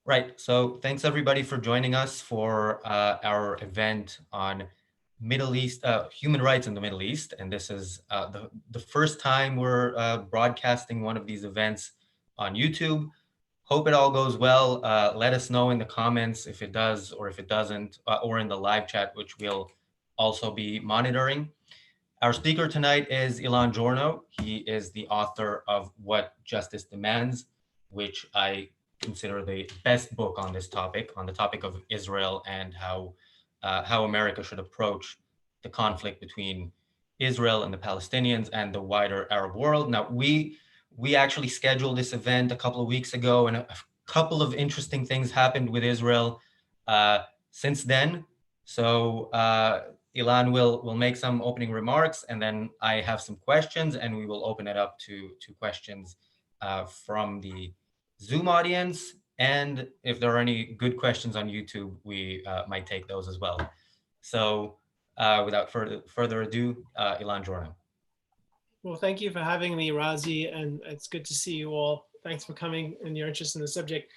Right. So thanks everybody for joining us for our event on Middle East human rights in the Middle East, and this is the first time we're broadcasting one of these events on YouTube. Hope it all goes well. Let us know in the comments if it does or if it doesn't, or in the live chat, which we'll also be monitoring. Our speaker tonight is Elan Journo. He is the author of What Justice Demands, which I consider the best book on the topic of Israel and how America should approach the conflict between Israel and the Palestinians and the wider Arab world. Now, we actually scheduled this event a couple of weeks ago, and a couple of interesting things happened with Israel since then. So Elan will make some opening remarks, and then I have some questions, and we will open it up to questions from the Zoom audience. And if there are any good questions on YouTube, we might take those as well. So without further ado, Elan Journo. Well, thank you for having me, Razi, and it's good to see you all. Thanks for coming and your interest in the subject.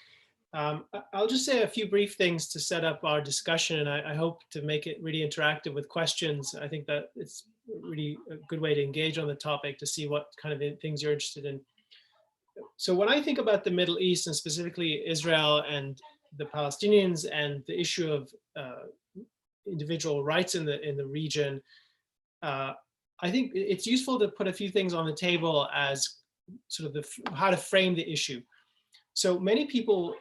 I'll just say a few brief things to set up our discussion, and I hope to make it really interactive with questions. I think that it's really a good way to engage on the topic to see what kind of things you're interested in. So when I think about the Middle East, and specifically Israel and the Palestinians and the issue of individual rights in the region, I think it's useful to put a few things on the table as sort of how to frame the issue. So many people,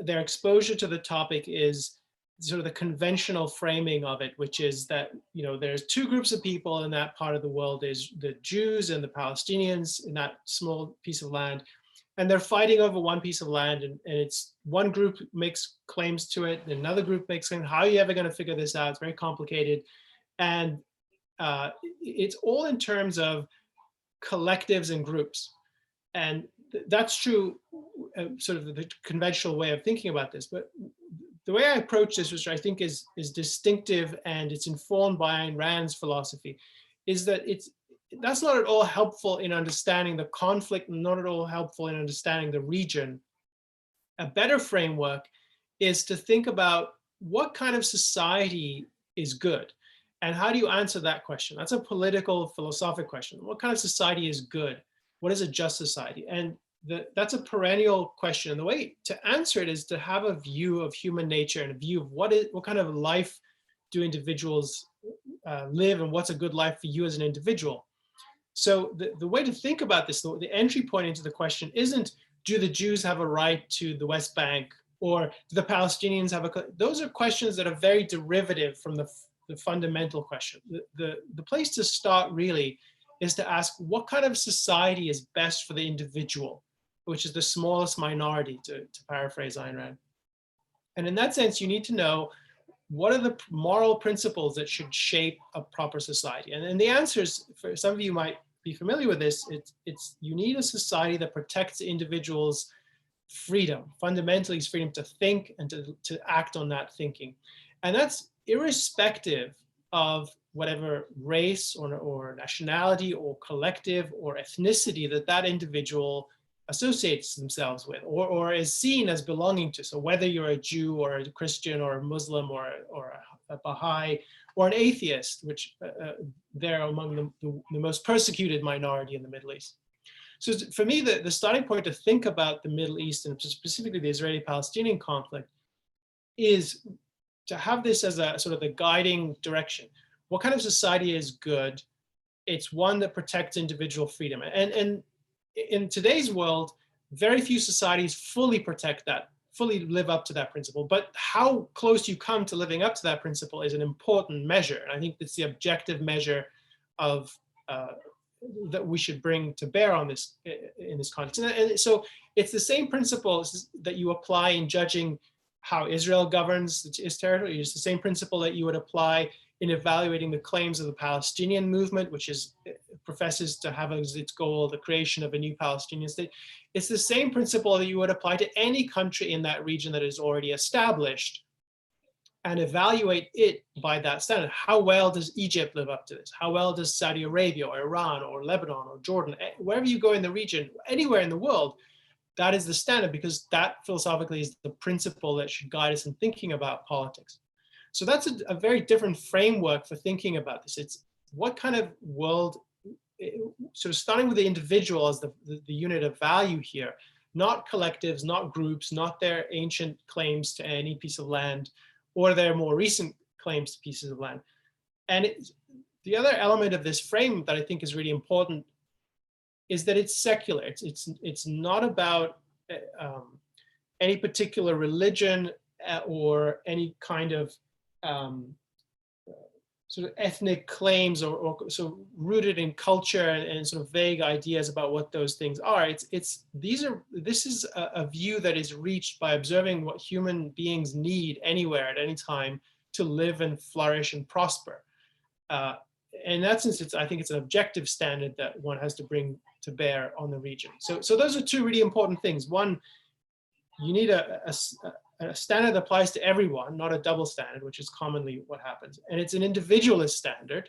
their exposure to the topic is sort of the conventional framing of it, which is that, you know, there's two groups of people in that part of the world. There's the Jews and the Palestinians in that small piece of land, and they're fighting over one piece of land, and it's one group makes claims to it, and another group makes claims. How are you ever going to figure this out? It's very complicated. And it's all in terms of collectives and groups. And that's true, sort of the conventional way of thinking about this. But the way I approach this, which I think is distinctive and it's informed by Ayn Rand's philosophy, is that that's not at all helpful in understanding the conflict, not at all helpful in understanding the region. A better framework is to think about what kind of society is good. And how do you answer that question? That's a political, philosophic question. What kind of society is good? What is a just society? And that's a perennial question. And the way to answer it is to have a view of human nature and a view of what kind of life do individuals live, and what's a good life for you as an individual. So the way to think about this, the entry point into the question isn't, do the Jews have a right to the West Bank, or do the Palestinians have those are questions that are very derivative from the fundamental question. The place to start really is to ask, what kind of society is best for the individual, which is the smallest minority, to paraphrase Ayn Rand. And in that sense, you need to know, what are the moral principles that should shape a proper society? And the answer is, for some of you might be familiar with this, it's you need a society that protects the individual's freedom, fundamentally his freedom to think and to act on that thinking. And that's irrespective of whatever race or nationality or collective or ethnicity that individual associates themselves with or is seen as belonging to. So whether you're a Jew or a Christian or a Muslim or a Baha'i or an atheist, which they're among the most persecuted minority in the Middle East. So for me, the starting point to think about the Middle East, and specifically the Israeli-Palestinian conflict, is to have this as a sort of the guiding direction. What kind of society is good? It's one that protects individual freedom. And in today's world, very few societies fully protect that, fully live up to that principle. But how close you come to living up to that principle is an important measure. And I think it's the objective measure of that we should bring to bear on this in this context. And so it's the same principles that you apply in judging how Israel governs its territory. It's the same principle that you would apply in evaluating the claims of the Palestinian movement, which professes to have as its goal the creation of a new Palestinian state. It's the same principle that you would apply to any country in that region that is already established, and evaluate it by that standard. How well does Egypt live up to this? How well does Saudi Arabia or Iran or Lebanon or Jordan, wherever you go in the region, anywhere in the world, that is the standard, because that philosophically is the principle that should guide us in thinking about politics. So that's a very different framework for thinking about this. It's what kind of world, sort of starting with the individual as the unit of value here, not collectives, not groups, not their ancient claims to any piece of land or their more recent claims to pieces of land. And the other element of this frame that I think is really important is that it's secular. It's not about any particular religion or any kind of sort of ethnic claims or sort of rooted in culture and sort of vague ideas about what those things are. This is a view that is reached by observing what human beings need anywhere at any time to live and flourish and prosper. In that sense, I think it's an objective standard that one has to bring to bear on the region. So those are two really important things. One, you need a standard that applies to everyone, not a double standard, which is commonly what happens. And it's an individualist standard,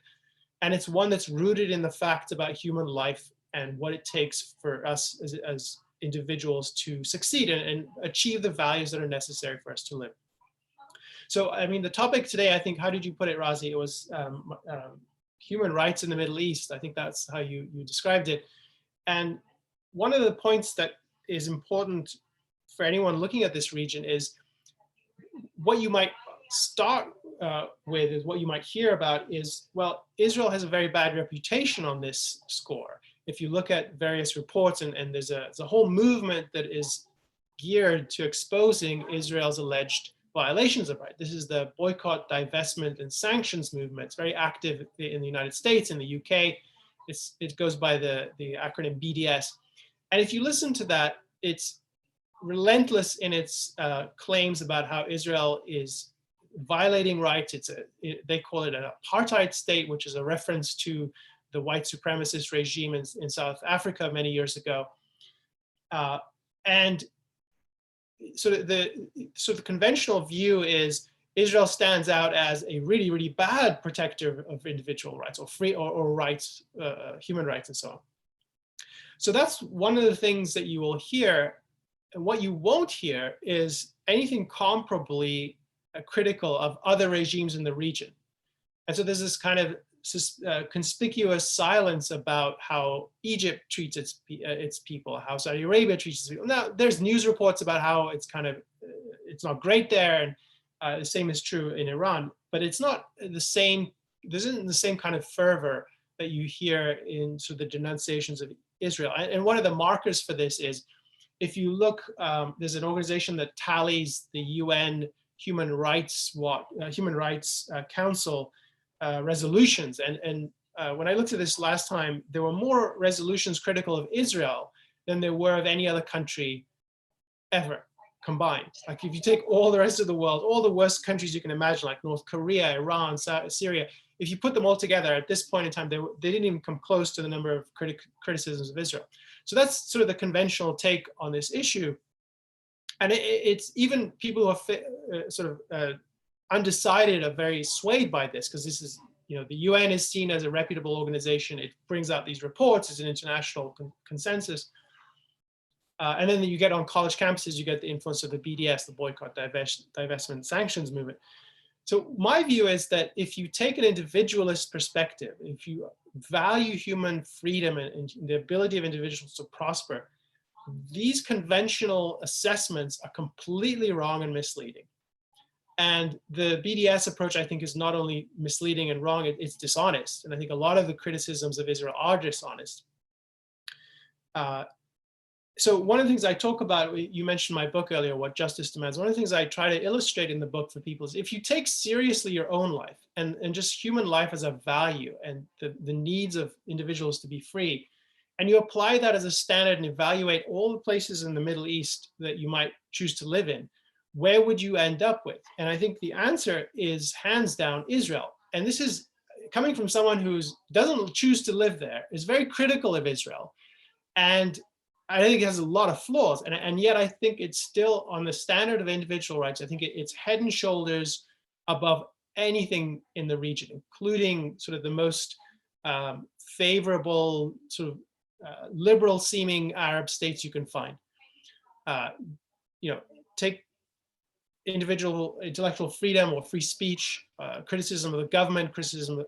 and it's one that's rooted in the facts about human life and what it takes for us as individuals to succeed and achieve the values that are necessary for us to live. So, I mean, the topic today, I think, how did you put it, Razi? It was human rights in the Middle East. I think that's how you described it. And one of the points that is important for anyone looking at this region is what you might start with, is what you might hear about is, well, Israel has a very bad reputation on this score. If you look at various reports, and there's a whole movement that is geared to exposing Israel's alleged violations of rights. This is the boycott, divestment, and sanctions movement. It's very active in the United States, in the UK. It goes by the acronym BDS. And if you listen to that, it's relentless in its claims about how Israel is violating rights. They call it an apartheid state, which is a reference to the white supremacist regime in South Africa many years ago. And so the conventional view is Israel stands out as a really, really bad protector of individual rights or rights, human rights, and so on. So that's one of the things that you will hear. And what you won't hear is anything comparably critical of other regimes in the region. And so there's this kind of conspicuous silence about how Egypt treats its people, how Saudi Arabia treats its people. Now, there's news reports about how it's not great there, and the same is true in Iran, but it's not the same, there isn't the same kind of fervor that you hear in sort of the denunciations of Israel. And one of the markers for this is, if you look, there's an organization that tallies the UN Human Rights Council resolutions. And when I looked at this last time, there were more resolutions critical of Israel than there were of any other country ever combined. Like if you take all the rest of the world, all the worst countries you can imagine, like North Korea, Iran, Syria, if you put them all together at this point in time, they didn't even come close to the number of criticisms of Israel. So that's sort of the conventional take on this issue. And it's even people who are undecided are very swayed by this, because this is, the UN is seen as a reputable organization. It brings out these reports. It's an international consensus. And then you get on college campuses, you get the influence of the BDS, the boycott, divestment, sanctions movement. So my view is that if you take an individualist perspective, if you value human freedom and the ability of individuals to prosper, these conventional assessments are completely wrong and misleading. And the BDS approach, I think, is not only misleading and wrong, it's dishonest. And I think a lot of the criticisms of Israel are dishonest. So one of the things I talk about, you mentioned my book earlier, What Justice Demands. One of the things I try to illustrate in the book for people is, if you take seriously your own life and just human life as a value and the needs of individuals to be free, and you apply that as a standard and evaluate all the places in the Middle East that you might choose to live in, where would you end up with? And I think the answer is hands down Israel. And this is coming from someone who doesn't choose to live there, is very critical of Israel. And I think it has a lot of flaws. And yet I think it's still, on the standard of individual rights, I think it's head and shoulders above anything in the region, including sort of the most favorable, sort of liberal seeming Arab states you can find. you know, take individual intellectual freedom or free speech, criticism of the government, criticism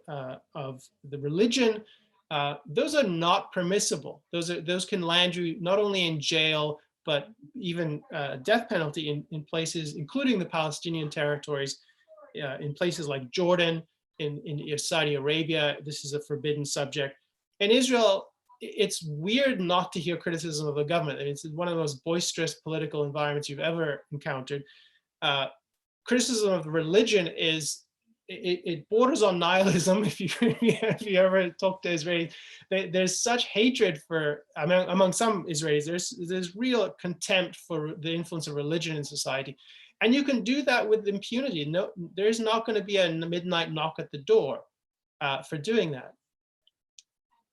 of the religion, those are not permissible. Those can land you not only in jail, but even death penalty in places, including the Palestinian territories, in places like Jordan, in Saudi Arabia. This is a forbidden subject. In Israel, it's weird not to hear criticism of the government. I mean, it's one of the most boisterous political environments you've ever encountered. Criticism of religion is, it borders on nihilism. If you ever talk to Israelis, there's such hatred for, among some Israelis, there's real contempt for the influence of religion in society. And you can do that with impunity. No, there's not going to be a midnight knock at the door for doing that.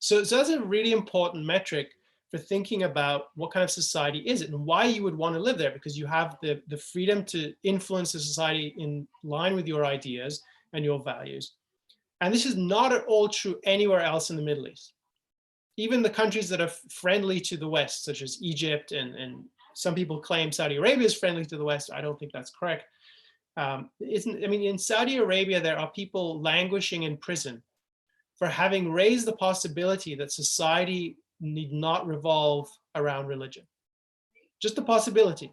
So that's a really important metric for thinking about what kind of society is it and why you would want to live there, because you have the freedom to influence the society in line with your ideas and your values. And this is not at all true anywhere else in the Middle East. Even the countries that are friendly to the West, such as Egypt, and some people claim Saudi Arabia is friendly to the West. I don't think that's correct. In Saudi Arabia, there are people languishing in prison for having raised the possibility that society need not revolve around religion. Just the possibility.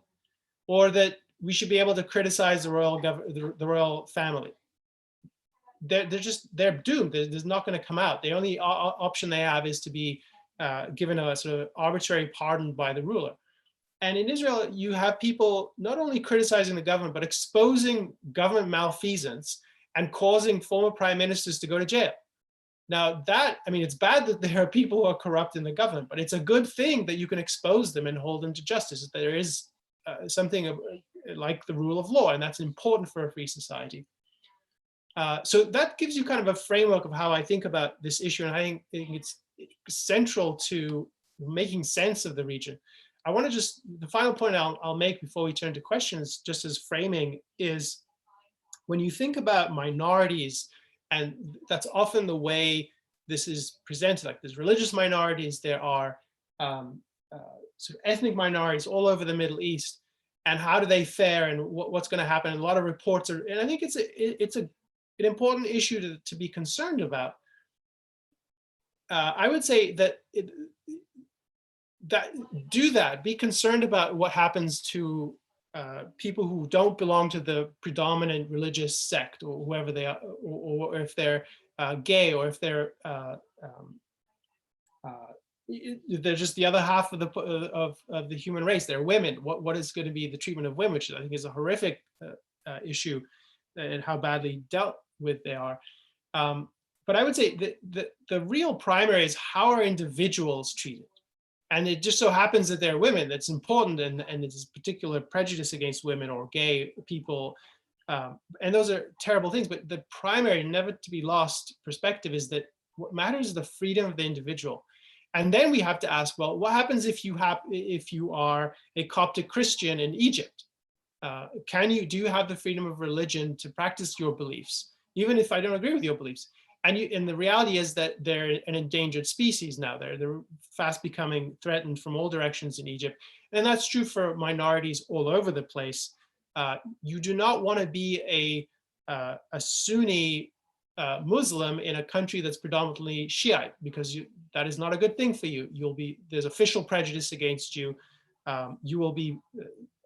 Or that we should be able to criticize the royal family. They're doomed. There's not going to come out. The only option they have is to be given a sort of arbitrary pardon by the ruler. And in Israel, you have people not only criticizing the government, but exposing government malfeasance and causing former prime ministers to go to jail. Now it's bad that there are people who are corrupt in the government, but it's a good thing that you can expose them and hold them to justice. There is something like the rule of law, and that's important for a free society. So that gives you kind of a framework of how I think about this issue, and I think it's central to making sense of the region. I want to the final point I'll make before we turn to questions, just as framing, is when you think about minorities, and that's often the way this is presented, like there's religious minorities, there are sort of ethnic minorities all over the Middle East, and how do they fare, and what's going to happen? And a lot of reports are, and I think it's an important issue to be concerned about. I would say that be concerned about what happens to people who don't belong to the predominant religious sect, or whoever they are, or if they're gay, or if they're just the other half of the human race. They're women. What is going to be the treatment of women, which I think is a horrific issue, and how badly dealt with they are. But I would say that the real primary is how are individuals treated? And it just so happens that they're women. That's important, and there's particular prejudice against women or gay people. And those are terrible things, but the primary, never to be lost perspective is that what matters is the freedom of the individual. And then we have to ask, well, what happens if you are a Coptic Christian in Egypt? Do you have the freedom of religion to practice your beliefs, even if I don't agree with your beliefs? And the reality is that they're an endangered species now. They're fast becoming threatened from all directions in Egypt. And that's true for minorities all over the place. You do not want to be a Sunni Muslim in a country that's predominantly Shiite, because that is not a good thing for you. There's official prejudice against you. You will be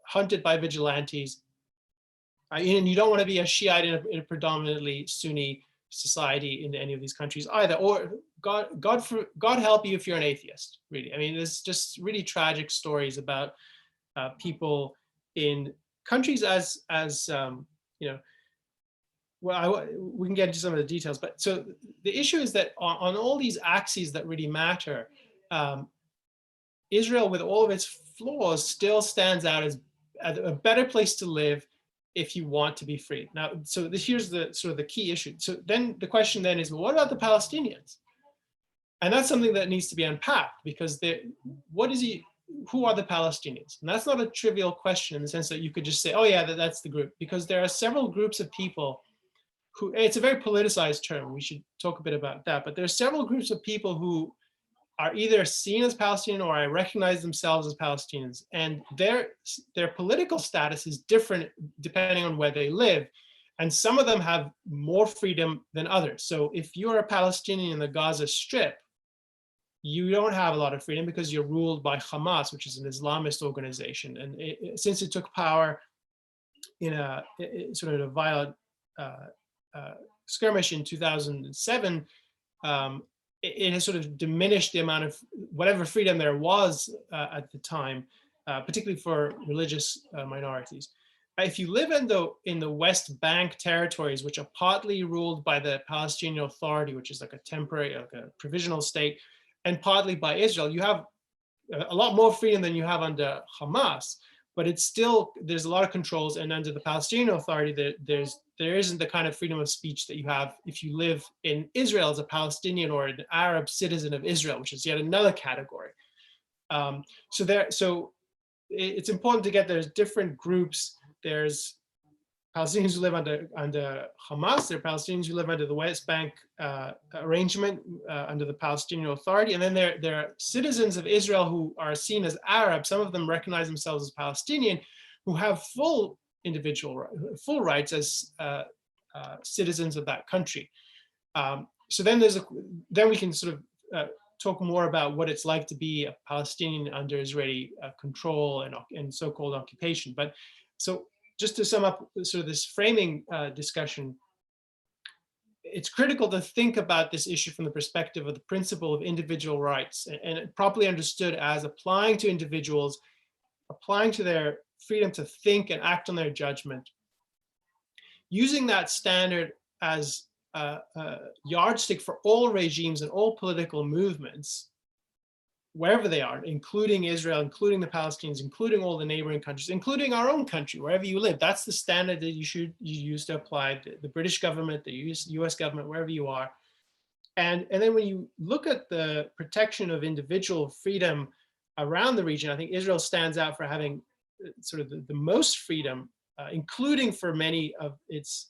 hunted by vigilantes. And you don't want to be a Shiite in a predominantly Sunni society in any of these countries either. Or God help you if you're an atheist, really. I mean, there's just really tragic stories about people in countries we can get into some of the details, but so the issue is that on all these axes that really matter, Israel, with all of its flaws, still stands out as a better place to live if you want to be free. Now, so here's the sort of the key issue. So then the question then is, well, what about the Palestinians? And that's something that needs to be unpacked, because who are the Palestinians? And that's not a trivial question in the sense that you could just say, oh yeah, that's the group, because there are several groups of people who, it's a very politicized term. We should talk a bit about that, but there are several groups of people who are either seen as Palestinian or recognize themselves as Palestinians. And their political status is different depending on where they live. And some of them have more freedom than others. So if you're a Palestinian in the Gaza Strip, you don't have a lot of freedom because you're ruled by Hamas, which is an Islamist organization. And since it took power in a sort of a violent skirmish in 2007, it has sort of diminished the amount of whatever freedom there was at the time, particularly for religious minorities. If you live in the West Bank territories, which are partly ruled by the Palestinian Authority, which is like a temporary, like a provisional state, and partly by Israel, you have a lot more freedom than you have under Hamas. But it's still, there's a lot of controls, and under the Palestinian Authority, there isn't the kind of freedom of speech that you have if you live in Israel as a Palestinian or an Arab citizen of Israel, which is yet another category. So it's important to get there's different groups. There's Palestinians who live under Hamas. There are Palestinians who live under the West Bank arrangement under the Palestinian Authority. And then there are citizens of Israel who are seen as Arab. Some of them recognize themselves as Palestinian, who have full rights as citizens of that country. So then we can sort of talk more about what it's like to be a Palestinian under Israeli control and so-called occupation. But so just to sum up sort of this framing discussion, it's critical to think about this issue from the perspective of the principle of individual rights, and properly understood as applying to individuals, applying to their freedom to think and act on their judgment, using that standard as a yardstick for all regimes and all political movements, wherever they are, including Israel, including the Palestinians, including all the neighboring countries, including our own country, wherever you live. That's the standard that you use to apply the British government, the US government, wherever you are. And then when you look at the protection of individual freedom around the region, I think Israel stands out for having sort of the most freedom, including for many of its,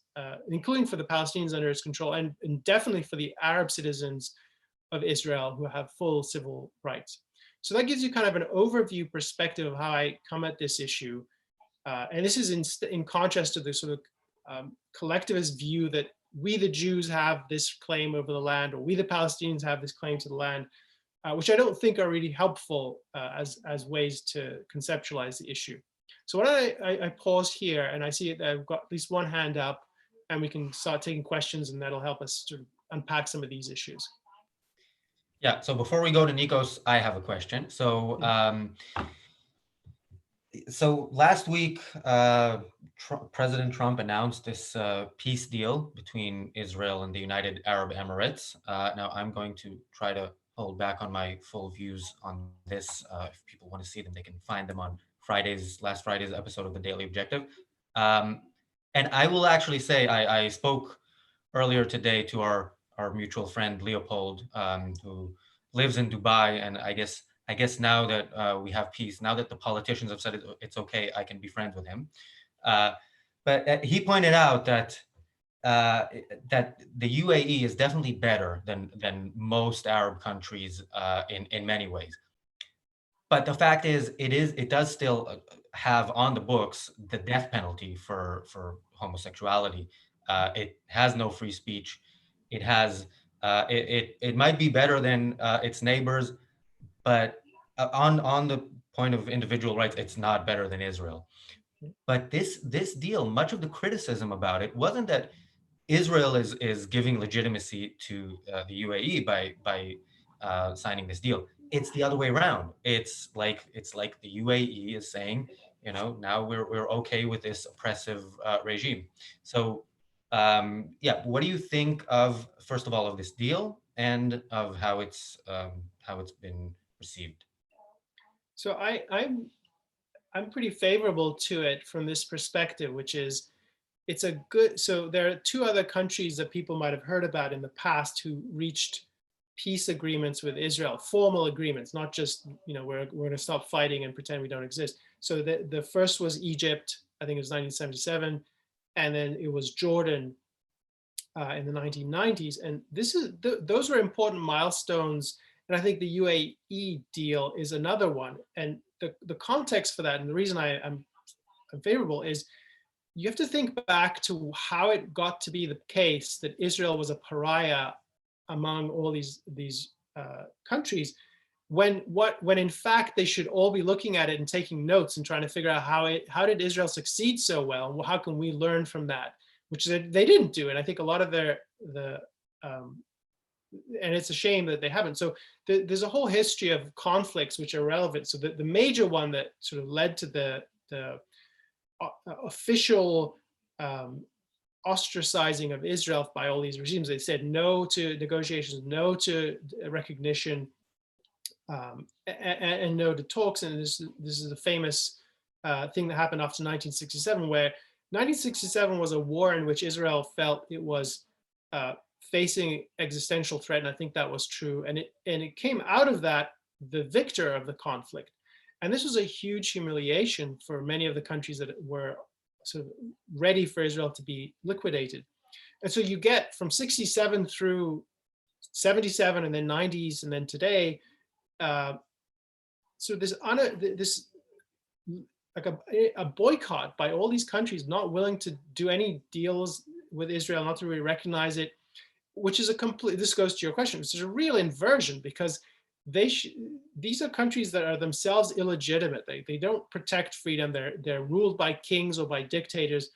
including for the Palestinians under its control, and definitely for the Arab citizens of Israel who have full civil rights. So that gives you kind of an overview perspective of how I come at this issue. And this is in contrast to the sort of collectivist view that we the Jews have this claim over the land, or we the Palestinians have this claim to the land, which I don't think are really helpful as ways to conceptualize the issue. So why don't I pause here, and I see that I've got at least one hand up, and we can start taking questions, and that'll help us to unpack some of these issues. Yeah, so before we go to Nikos, I have a question. So last week, President Trump announced this peace deal between Israel and the United Arab Emirates. Now, I'm going to try to hold back on my full views on this. If people want to see them, they can find them on last Friday's episode of the Daily Objective. And I will actually say, I spoke earlier today to our mutual friend Leopold, who lives in Dubai, and I guess now that we have peace, now that the politicians have said it's okay, I can be friends with him. But he pointed out that the UAE is definitely better than most Arab countries in many ways. But the fact is, it does still have on the books the death penalty for homosexuality. It has no free speech. It has it might be better than its neighbors, but on the point of individual rights, it's not better than Israel. But this deal, much of the criticism about it wasn't that Israel is giving legitimacy to the UAE by signing this deal. It's the other way around. It's like the UAE is saying, now we're okay with this oppressive regime. So yeah, what do you think of, first of all, of this deal and of how it's been received? So I'm pretty favorable to it from this perspective, which is so there are two other countries that people might have heard about in the past who reached peace agreements with Israel, formal agreements, not just, we're going to stop fighting and pretend we don't exist. So the first was Egypt, I think it was 1977, and then it was Jordan in the 1990s. And those were important milestones. And I think the UAE deal is another one. And the context for that, and the reason I'm favorable, is you have to think back to how it got to be the case that Israel was a pariah among all these countries, when in fact they should all be looking at it and taking notes and trying to figure out how did Israel succeed so well? Well, how can we learn from that? Which they didn't do, and I think a lot of and it's a shame that they haven't. So there's a whole history of conflicts which are relevant. So the major one that sort of led to the official ostracizing of Israel by all these regimes. They said no to negotiations, no to recognition, and no to talks. And this is a famous thing that happened after 1967, where 1967 was a war in which Israel felt it was facing existential threat, and I think that was true. And it came out of that the victor of the conflict. And this was a huge humiliation for many of the countries that were sort of ready for Israel to be liquidated. And so you get from 67 through 77 and then 90s and then today, so this like a boycott by all these countries not willing to do any deals with Israel, not to really recognize it, which is this goes to your question, which is a real inversion, because these are countries that are themselves illegitimate. They don't protect freedom. They're ruled by kings or by dictators.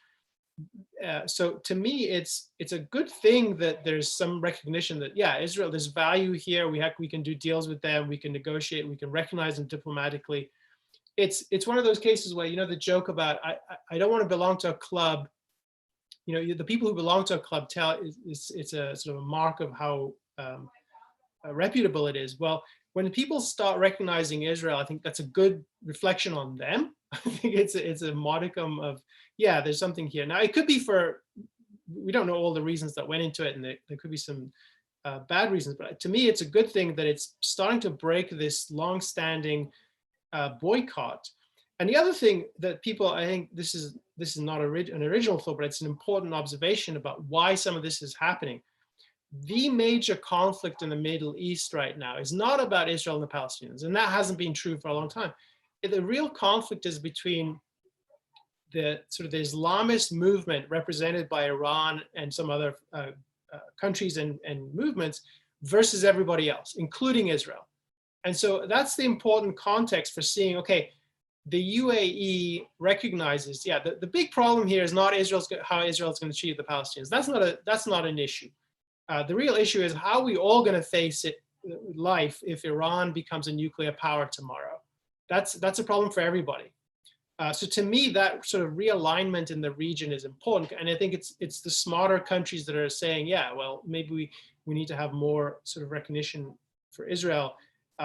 So to me, it's a good thing that there's some recognition that, yeah, Israel, there's value here. We can do deals with them. We can negotiate. We can recognize them diplomatically. It's one of those cases where, the joke about I don't want to belong to a club. The people who belong to a club tell it's a sort of a mark of how reputable it is. Well, when people start recognizing Israel, I think that's a good reflection on them. I think it's a modicum of, yeah, there's something here. Now, it could be we don't know all the reasons that went into it, and there could be some bad reasons, but to me, it's a good thing that it's starting to break this long-standing boycott. And the other thing that people, I think this is not an original thought, but it's an important observation about why some of this is happening. The major conflict in the Middle East right now is not about Israel and the Palestinians, and that hasn't been true for a long time. The real conflict is between the sort of the Islamist movement represented by Iran and some other countries and movements versus everybody else, including Israel. And so that's the important context for seeing, okay, the UAE recognizes, yeah, the big problem here is not how Israel is going to treat the Palestinians. That's not an issue. The real issue is how we all going to face life if Iran becomes a nuclear power tomorrow. That's a problem for everybody. So to me, that sort of realignment in the region is important, and I think it's the smarter countries that are saying, yeah, well, maybe we need to have more sort of recognition for Israel.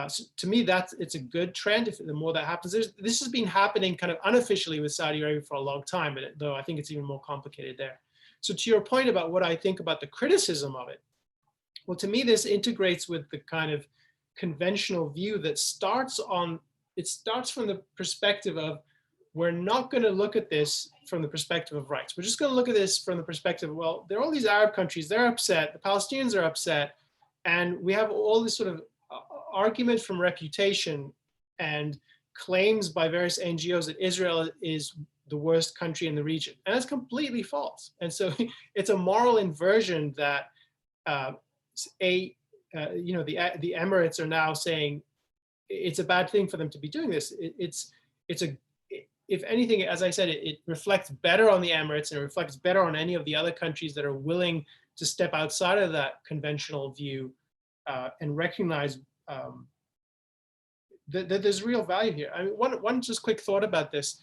So to me, it's a good trend. If the more that happens, this has been happening kind of unofficially with Saudi Arabia for a long time, though I think it's even more complicated there. So to your point about what I think about the criticism of it, well, to me, this integrates with the kind of conventional view that starts from the perspective of, we're not going to look at this from the perspective of rights. We're just going to look at this from the perspective of, well, there are all these Arab countries, they're upset, the Palestinians are upset, and we have all this sort of argument from reputation and claims by various NGOs that Israel is the worst country in the region. And that's completely false. And so it's a moral inversion that the Emirates are now saying it's a bad thing for them to be doing this. If anything, as I said, it reflects better on the Emirates, and it reflects better on any of the other countries that are willing to step outside of that conventional view and recognize that there's real value here. I mean, one just quick thought about this.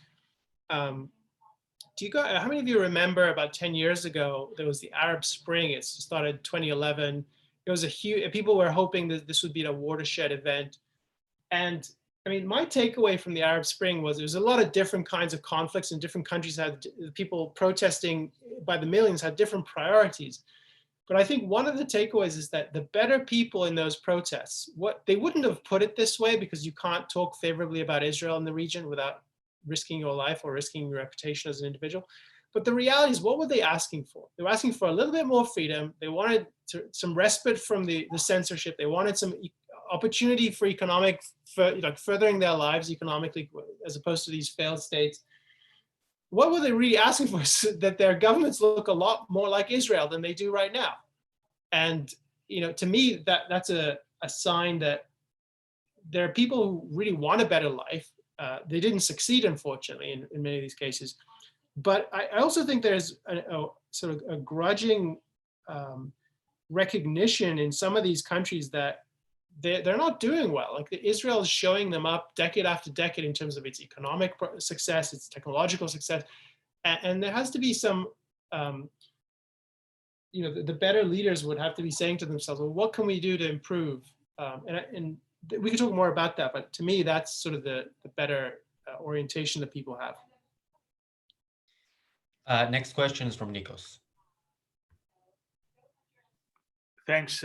How many of you remember about 10 years ago, there was the Arab Spring? It started 2011. It was people were hoping that this would be a watershed event. And I mean, my takeaway from the Arab Spring was there's a lot of different kinds of conflicts, and different countries had people protesting by the millions had different priorities. But I think one of the takeaways is that the better people in those protests, they wouldn't have put it this way, because you can't talk favorably about Israel in the region without risking your life or risking your reputation as an individual. But the reality is, what were they asking for? They were asking for a little bit more freedom. They wanted some respite from the censorship. They wanted some opportunity for economic, like furthering their lives economically, as opposed to these failed states. What were they really asking for? Is that their governments look a lot more like Israel than they do right now. And, to me, that's a sign that there are people who really want a better life. They didn't succeed, unfortunately, in many of these cases. But I also think there's a sort of a grudging recognition in some of these countries that they're not doing well. Like Israel is showing them up decade after decade in terms of its economic success, its technological success. And there has to be some, the better leaders would have to be saying to themselves, well, what can we do to improve? And we can talk more about that, but to me, that's sort of the better orientation that people have. Next question is from Nikos. Thanks,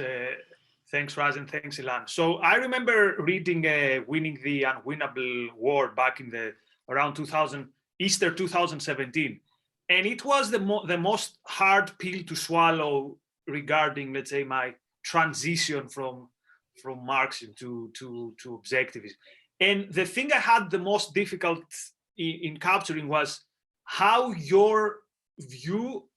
Raz, and thanks, Elan. So I remember reading Winning the Unwinnable War back in around Easter 2017. And it was the most hard pill to swallow regarding, let's say, my transition from Marxism to objectivism. And the thing I had the most difficult in capturing was how your view,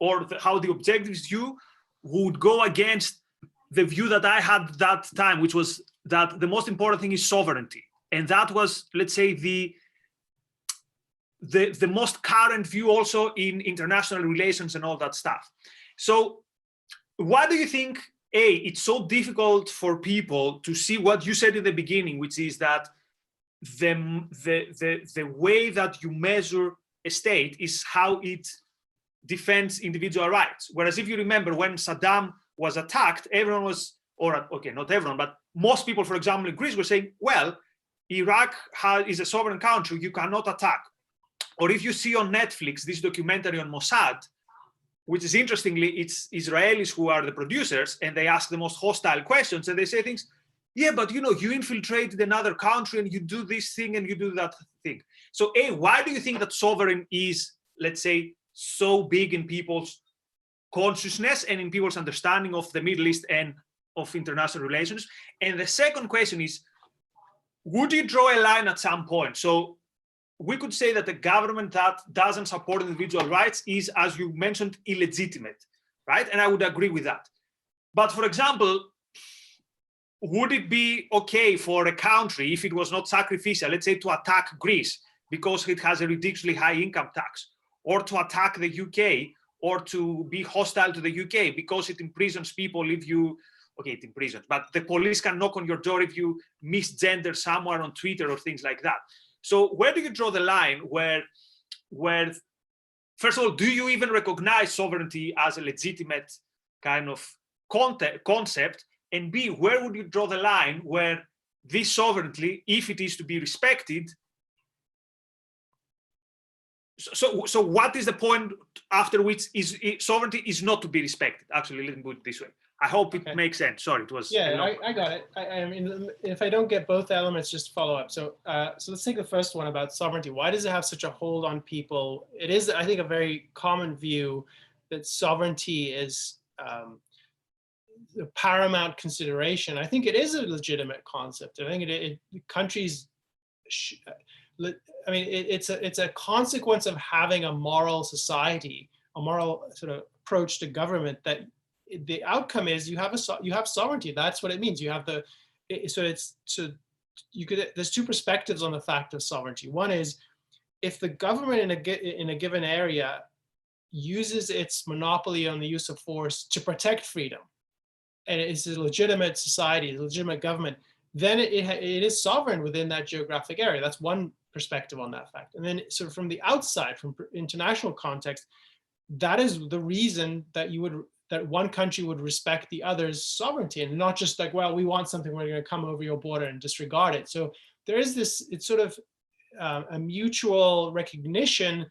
or how the objectivist view, would go against the view that I had that time, which was that the most important thing is sovereignty. And that was, let's say, the most current view also in international relations and all that stuff. So why do you think, it's so difficult for people to see what you said in the beginning, which is that the way that you measure a state is how it defends individual rights? Whereas if you remember, when Saddam was attacked, everyone was, or okay, not everyone, but most people, for example, in Greece, were saying, well, Iraq is a sovereign country, you cannot attack. Or if you see on Netflix this documentary on Mossad, which is interestingly, it's Israelis who are the producers, and they ask the most hostile questions, and they say things, yeah, but you infiltrated another country and you do this thing and you do that thing. So why do you think that sovereign is, let's say, so big in people's consciousness and in people's understanding of the Middle East and of international relations? And the second question is, would you draw a line at some point? So we could say that a government that doesn't support individual rights is, as you mentioned, illegitimate, right? And I would agree with that. But for example, would it be okay for a country, if it was not sacrificial, let's say, to attack Greece because it has a ridiculously high income tax, or to attack the UK, or to be hostile to the UK because it imprisons people if you, okay, it imprisons, but the police can knock on your door if you misgender someone on Twitter or things like that. So where do you draw the line where first of all, do you even recognize sovereignty as a legitimate kind of concept? And B, where would you draw the line where this sovereignty, if it is to be respected, so what is the point after which sovereignty is not to be respected? Actually, let me put it this way. I hope it makes sense. Sorry, it was. Yeah, I got it. I mean, if I don't get both elements, just follow up. So, so let's take the first one about sovereignty. Why does it have such a hold on people? It is, I think, a very common view that sovereignty is the paramount consideration. I think it is a legitimate concept. I think countries. I mean, it's a consequence of having a moral society, a moral sort of approach to government, that the outcome is you have sovereignty. That's what it means. You have there's two perspectives on the fact of sovereignty. One is, if the government in a given area uses its monopoly on the use of force to protect freedom, and it's a legitimate society, a legitimate government, then it is sovereign within that geographic area. That's one perspective on that fact. And then sort of from the outside, from international context, that is the reason that that one country would respect the other's sovereignty, and not just like, well, we want something, we're going to come over your border and disregard it. So there is this, it's sort of a mutual recognition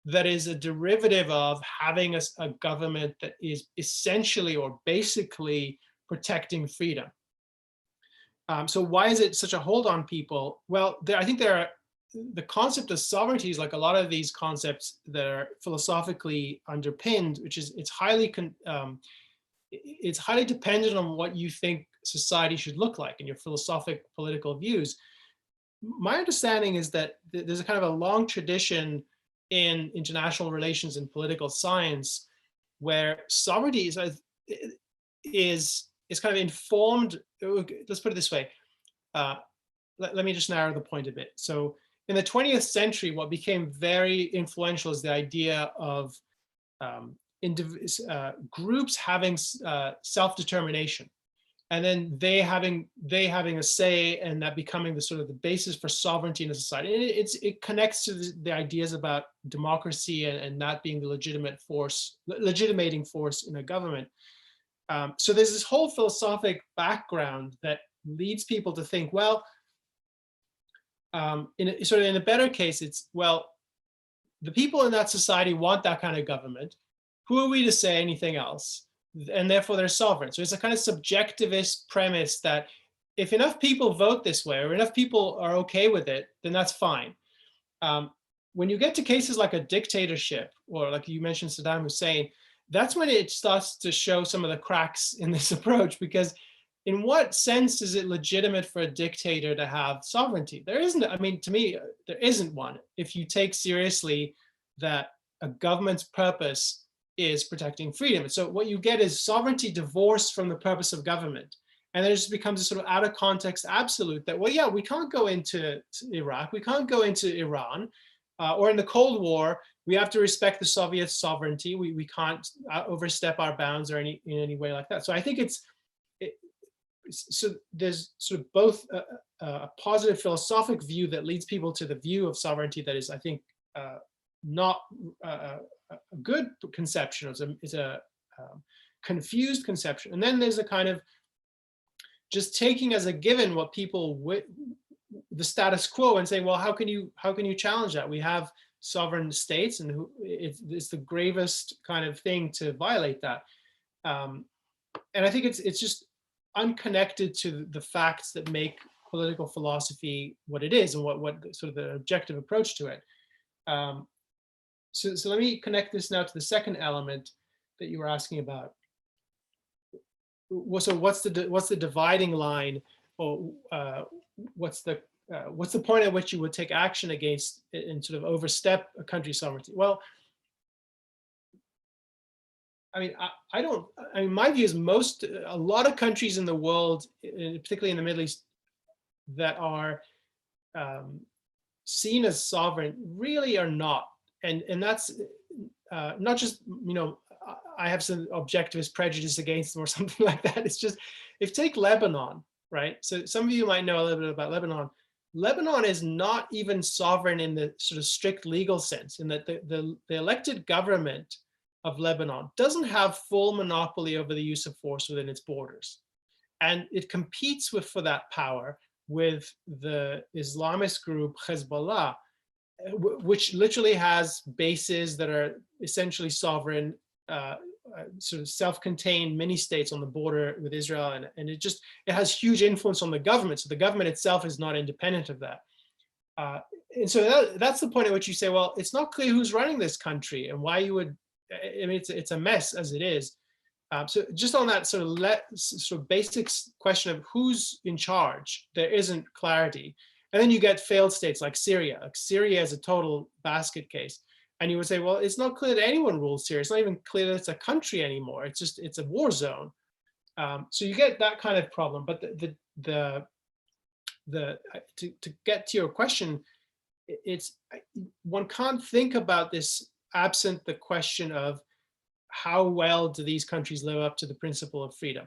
that is a derivative of having a government that is essentially or basically protecting freedom. So why is it such a hold on people? Well, I think the concept of sovereignty is like a lot of these concepts that are philosophically underpinned, which is it's highly dependent on what you think society should look like and your philosophic political views. My understanding is that there's a kind of a long tradition in international relations and political science where sovereignty is kind of informed. Let's put it this way. Let me just narrow the point a bit. So in the 20th century, what became very influential is the idea of groups having self-determination, and then they having a say, and that becoming the sort of the basis for sovereignty in a society. And it connects to the ideas about democracy and that being the legitimating force in a government. So there's this whole philosophic background that leads people to think, well, in a better case, it's, well, the people in that society want that kind of government. Who are we to say anything else? And therefore they're sovereign. So it's a kind of subjectivist premise that if enough people vote this way, or enough people are okay with it, then that's fine. When you get to cases like a dictatorship, or like you mentioned Saddam Hussein, that's when it starts to show some of the cracks in this approach, because in what sense is it legitimate for a dictator to have sovereignty? There isn't, I mean, to me, there isn't one. If you take seriously that a government's purpose is protecting freedom. So what you get is sovereignty divorced from the purpose of government. And then it just becomes a sort of out of context absolute that, well, yeah, we can't go into Iraq, we can't go into Iran, or in the Cold War, we have to respect the Soviet sovereignty. We can't overstep our bounds or in any way like that. So I think so there's sort of both a positive philosophic view that leads people to the view of sovereignty that is, I think, not a good conception. It's a confused conception. And then there's a kind of just taking as a given what people, the status quo, and saying, well, how can you challenge that? We have sovereign states, and it's the gravest kind of thing to violate that. And I think it's just unconnected to the facts that make political philosophy what it is, and what sort of the objective approach to it. So let me connect this now to the second element that you were asking about. So what's the dividing line, or what's the point at which you would take action against and sort of overstep a country's sovereignty? Well, I mean, my view is a lot of countries in the world, particularly in the Middle East, that are seen as sovereign really are not. And that's not just, I have some objectivist prejudice against them or something like that. It's just, if take Lebanon, right? So some of you might know a little bit about Lebanon. Lebanon is not even sovereign in the sort of strict legal sense, in that the elected government of Lebanon doesn't have full monopoly over the use of force within its borders. And it competes for that power with the Islamist group Hezbollah, which literally has bases that are essentially sovereign, sort of self-contained mini states on the border with Israel, and it has huge influence on the government. So the government itself is not independent of that. And so that's the point at which you say, well, it's not clear who's running this country and why you would. I mean, it's a mess as it is. So just on that sort of basic question of who's in charge, there isn't clarity. And then you get failed states like Syria. Like Syria is a total basket case. And you would say, well, it's not clear that anyone rules Syria. It's not even clear that it's a country anymore. It's a war zone. So you get that kind of problem. But to get to your question, one can't think about this absent the question of how well do these countries live up to the principle of freedom.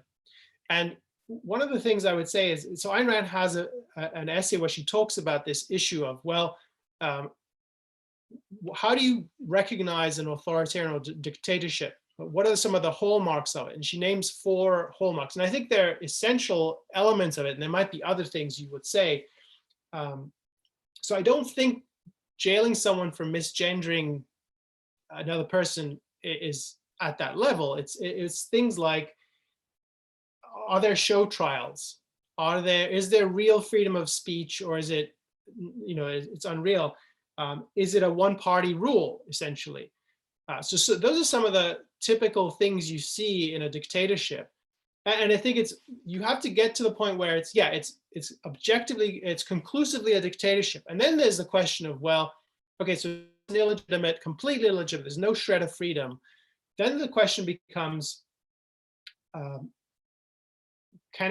And one of the things I would say is, so Ayn Rand has an essay where she talks about this issue of, well, how do you recognize an authoritarian or dictatorship? What are some of the hallmarks of it? And she names 4 hallmarks. And I think they're essential elements of it. And there might be other things you would say. So I don't think jailing someone for misgendering another person is at that level. It's things like, are there show trials? Is there real freedom of speech, or is it, it's unreal? Is it a one-party rule, essentially? So those are some of the typical things you see in a dictatorship. And I think you have to get to the point where it's objectively, it's conclusively a dictatorship. And then there's the question of, well, okay, so it's illegitimate, completely illegitimate, there's no shred of freedom. Then the question becomes, can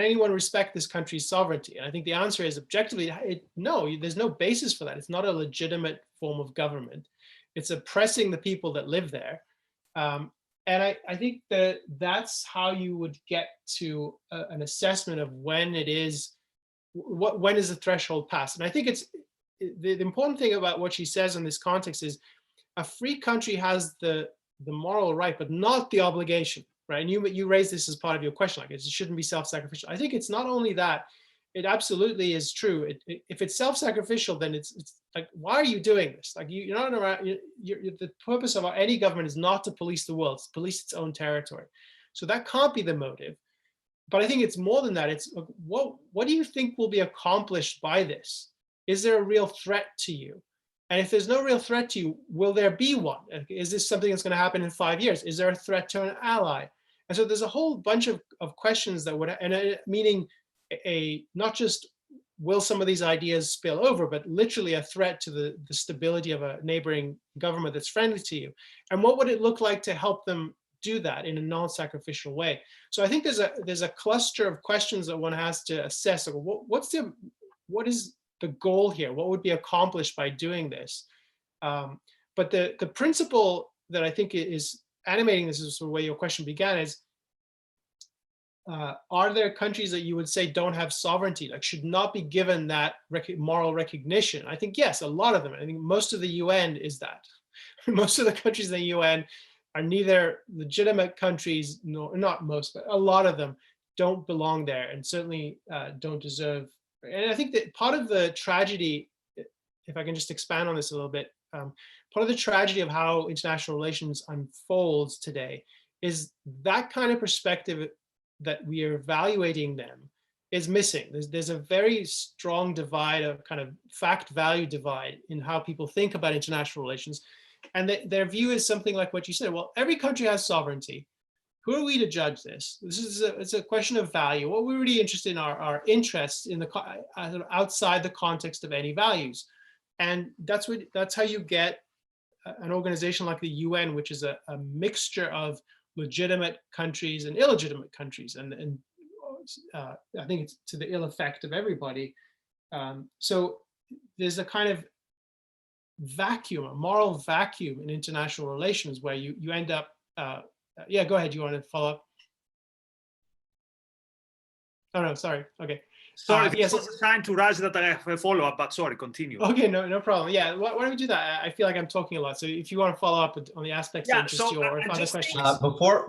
anyone respect this country's sovereignty? And I think the answer is objectively, no, there's no basis for that. It's not a legitimate form of government. It's oppressing the people that live there. And I think that's how you would get to an assessment of when it is, when is the threshold passed. And I think the important thing about what she says in this context is a free country has the moral right, but not the obligation, right? And you raised this as part of your question, like it shouldn't be self-sacrificial. I think it's not only that, it absolutely is true. If it's self-sacrificial, then it's like, why are you doing this? Like you're not around. The purpose of any government is not to police the world; it's to police its own territory. So that can't be the motive. But I think it's more than that. It's like, what do you think will be accomplished by this? Is there a real threat to you? And if there's no real threat to you, will there be one? Is this something that's going to happen in 5 years? Is there a threat to an ally? And so there's a whole bunch of questions that would, and meaning not just will some of these ideas spill over, but literally a threat to the stability of a neighboring government that's friendly to you. And what would it look like to help them do that in a non-sacrificial way? So I think there's a cluster of questions that one has to assess. Like, what is the goal here? What would be accomplished by doing this? But the principle that I think is animating this is the way your question began is, are there countries that you would say don't have sovereignty, like should not be given that moral recognition? I think yes, a lot of them. I think most of the UN is that. Most of the countries in the UN are neither legitimate countries, nor not most, but a lot of them don't belong there, and certainly don't deserve. And I think that part of the tragedy, if I can just expand on this a little bit, part of the tragedy of how international relations unfolds today is that kind of perspective that we are evaluating them is missing. There's a very strong divide, a kind of fact-value divide in how people think about international relations. And their view is something like what you said, well, every country has sovereignty. Who are we to judge this? It's a question of value. What we're really interested in are interests in outside the context of any values. And that's how you get an organization like the UN, which is a mixture of legitimate countries and illegitimate countries, and I think it's to the ill effect of everybody. So there's a kind of vacuum, a moral vacuum in international relations where you end up. Yeah, go ahead. You want to follow up? Oh no, sorry. Okay. Sorry, this was a sign to Razi that I have a follow-up, but sorry, continue. Okay, no problem. Yeah, why don't we do that? I feel like I'm talking a lot. So if you want to follow up on the aspects that interest you, or if other questions.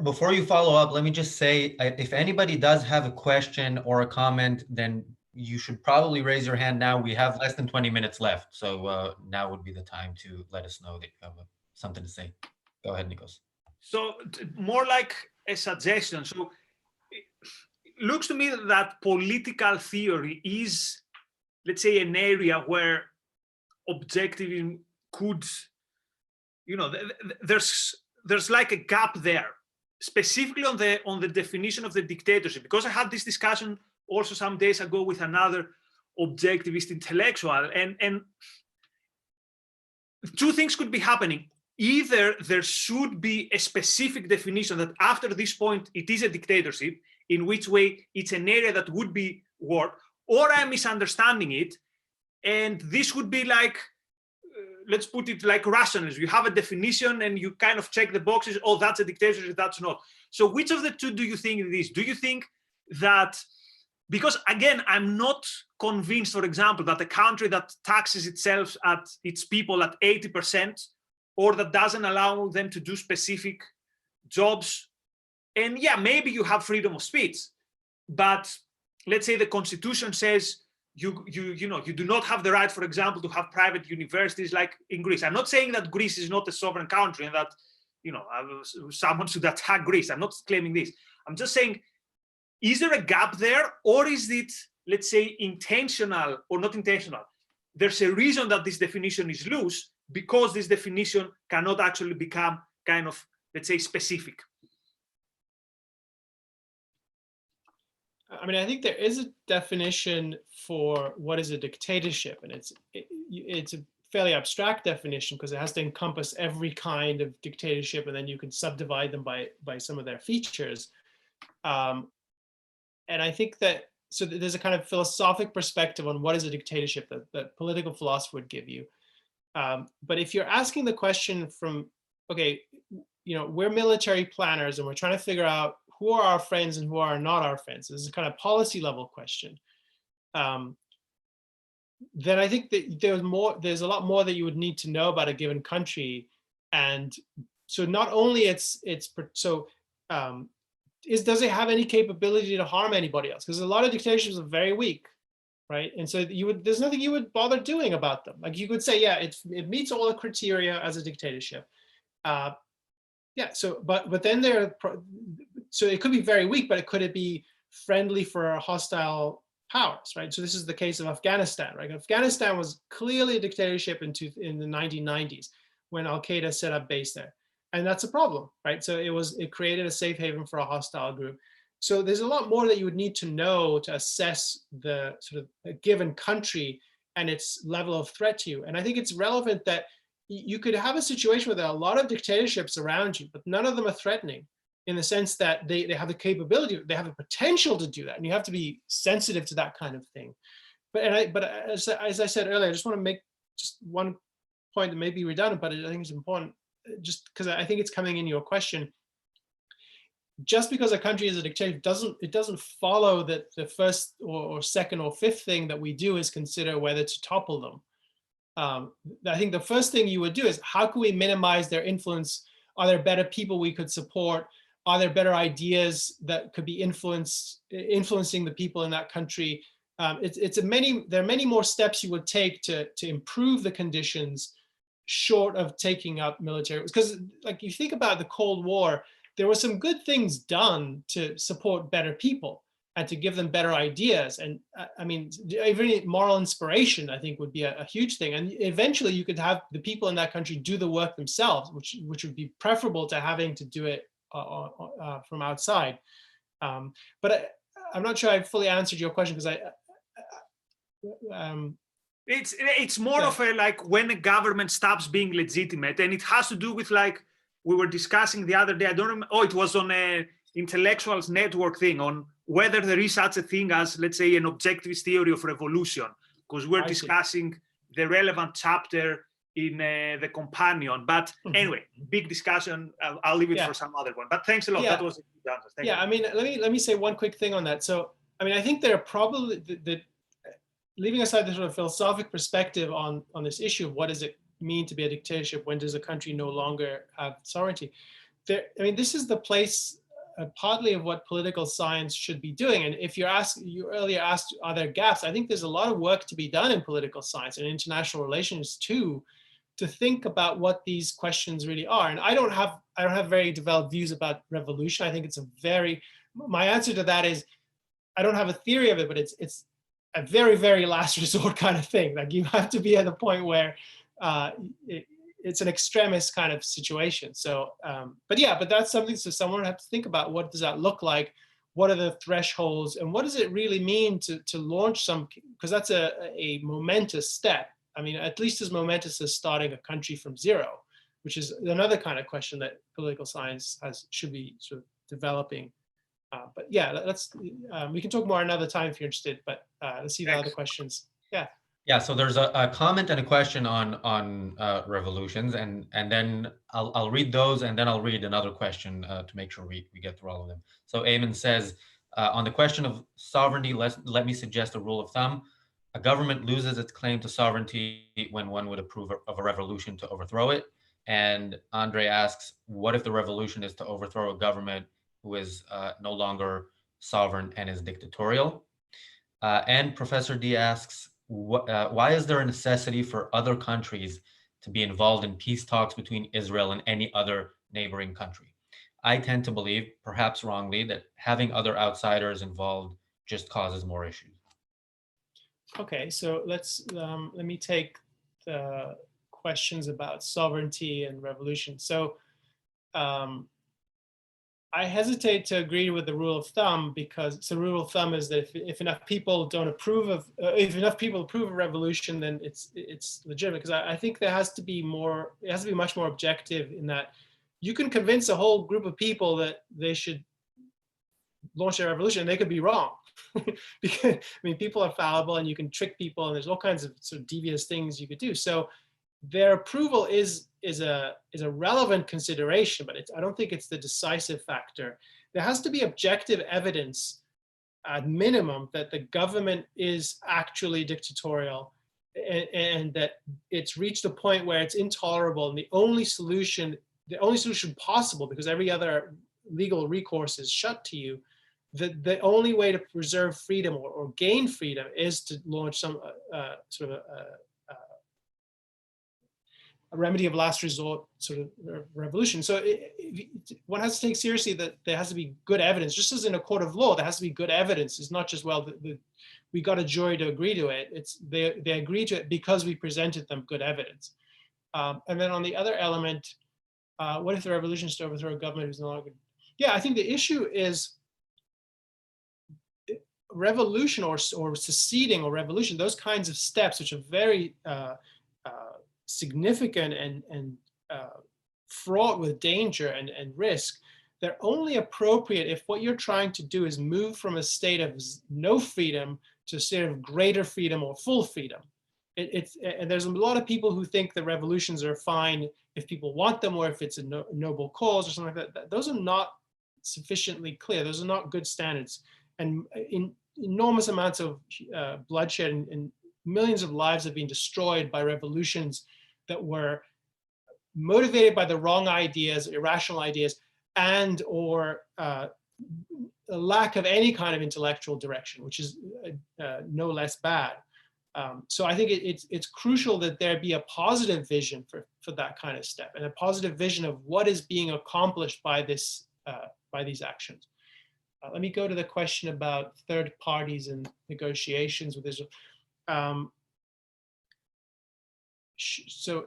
Before you follow up, let me just say, if anybody does have a question or a comment, then you should probably raise your hand now. We have less than 20 minutes left. So now would be the time to let us know that you have something to say. Go ahead, Nikos. So more like a suggestion. So looks to me that political theory is, let's say, an area where objectivism could, there's like a gap there, specifically on the definition of the dictatorship. Because I had this discussion also some days ago with another objectivist intellectual, and two things could be happening. Either there should be a specific definition that after this point it is a dictatorship, in which way it's an area that would be war, or I'm misunderstanding it. And this would be like, let's put it like rationalism. You have a definition and you kind of check the boxes, oh, that's a dictatorship, that's not. So which of the two do you think it is? Do you think that, because again, I'm not convinced, for example, that a country that taxes itself at its people at 80%, or that doesn't allow them to do specific jobs, and yeah, maybe you have freedom of speech, but let's say the constitution says you do not have the right, for example, to have private universities like in Greece. I'm not saying that Greece is not a sovereign country and that someone should attack Greece. I'm not claiming this. I'm just saying, is there a gap there, or is it, let's say, intentional or not intentional? There's a reason that this definition is loose, because this definition cannot actually become kind of, let's say, specific. I mean, I think there is a definition for what is a dictatorship, and it's a fairly abstract definition because it has to encompass every kind of dictatorship, and then you can subdivide them by some of their features. And I think that there's a kind of philosophic perspective on what is a dictatorship that political philosophy would give you. But if you're asking the question from, okay, we're military planners and we're trying to figure out who are our friends and who are not our friends. This is a kind of policy level question. Then I think that there's a lot more that you would need to know about a given country. And so not only does it have any capability to harm anybody else? Because a lot of dictatorships are very weak, right? And so there's nothing you would bother doing about them. Like you could say, yeah, it meets all the criteria as a dictatorship. Yeah, but then so it could be very weak, but could it be friendly for hostile powers, right? So this is the case of Afghanistan, right? Afghanistan was clearly a dictatorship in the 1990s when Al-Qaeda set up base there. And that's a problem, right? So it created a safe haven for a hostile group. So there's a lot more that you would need to know to assess the sort of a given country and its level of threat to you. And I think it's relevant that you could have a situation where there are a lot of dictatorships around you, but none of them are threatening in the sense that they have the capability, they have the potential to do that. And you have to be sensitive to that kind of thing. But as I said earlier, I just want to make just one point that may be redundant, but I think it's important just because I think it's coming in your question. Just because a country is a dictatorship doesn't follow that the first or second or fifth thing that we do is consider whether to topple them. I think the first thing you would do is how can we minimize their influence? Are there better people we could support? Are there better ideas that could be influencing the people in that country? There are many more steps you would take to improve the conditions short of taking up military. Because like you think about the Cold War, there were some good things done to support better people and to give them better ideas. And I mean, even moral inspiration, I think, would be a huge thing. And eventually you could have the people in that country do the work themselves, which would be preferable to having to do it from outside. But I'm not sure I fully answered your question because it's more of a like when a government stops being legitimate, and it has to do with like we were discussing the other day. I don't remember. Oh, it was on a intellectuals network thing on whether there is such a thing as, let's say, an objectivist theory of revolution, because we're discussing the relevant chapter in the companion. But anyway, big discussion. I'll leave it for some other one. But thanks a lot. That was a good answer. Thank you. I mean, let me say one quick thing on that. So, I mean, I think there are probably leaving aside the sort of philosophic perspective on this issue of what does it mean to be a dictatorship, when does a country no longer have sovereignty? I mean, this is the place partly of what political science should be doing. And if you earlier asked, are there gaps? I think there's a lot of work to be done in political science and international relations too, to think about what these questions really are. And I don't have very developed views about revolution. I think it's my answer to that is, I don't have a theory of it, but it's a very, very last resort kind of thing. Like you have to be at the point where it's an extremist kind of situation. So, but that's something, so someone would have to think about, what does that look like? What are the thresholds? And what does it really mean to launch because that's a momentous step. I mean, at least as momentous as starting a country from zero, which is another kind of question that political science should be sort of developing. But yeah, we can talk more another time if you're interested, but let's see the other questions. Yeah. Yeah, so there's a comment and a question on revolutions, and then I'll read those, and then I'll read another question to make sure we get through all of them. So Eamon says, on the question of sovereignty, let me suggest a rule of thumb. A government loses its claim to sovereignty when one would approve of a revolution to overthrow it. And Andre asks, what if the revolution is to overthrow a government who is no longer sovereign and is dictatorial? And Professor D asks, why is there a necessity for other countries to be involved in peace talks between Israel and any other neighboring country? I tend to believe, perhaps wrongly, that having other outsiders involved just causes more issues. Okay, so let me take the questions about sovereignty and revolution. So I hesitate to agree with the rule of thumb, because the rule of thumb is that if enough people don't approve of, if enough people approve of revolution, then it's legitimate. Because I think there has to be more, it has to be much more objective, in that you can convince a whole group of people that they should launch a revolution, and they could be wrong. Because I mean, people are fallible, and you can trick people, and there's all kinds of sort of devious things you could do. So their approval is a relevant consideration, but I don't think it's the decisive factor. There has to be objective evidence, at minimum, that the government is actually dictatorial, and that it's reached a point where it's intolerable, and the only solution possible, because every other legal recourse is shut to you, the only way to preserve freedom or gain freedom is to launch some sort of a remedy of last resort sort of revolution. So one has to take seriously that there has to be good evidence, just as in a court of law, there has to be good evidence. It's not just, well, we got a jury to agree to it. It's they agree to it because we presented them good evidence. And then on the other element, what if the revolution is to overthrow a government who's no longer? Yeah, I think the issue is revolution or seceding or revolution, those kinds of steps, which are very significant and fraught with danger and risk, they're only appropriate if what you're trying to do is move from a state of no freedom to a state of greater freedom or full freedom. And there's a lot of people who think that revolutions are fine if people want them, or if it's a noble cause or something like that. Those are not sufficiently clear. Those are not good standards. And enormous amounts of bloodshed and millions of lives have been destroyed by revolutions that were motivated by the wrong ideas, irrational ideas, and or a lack of any kind of intellectual direction, which is no less bad. So I think it's crucial that there be a positive vision for that kind of step, and a positive vision of what is being accomplished by this by these actions. Let me go to the question about third parties and negotiations with Israel. So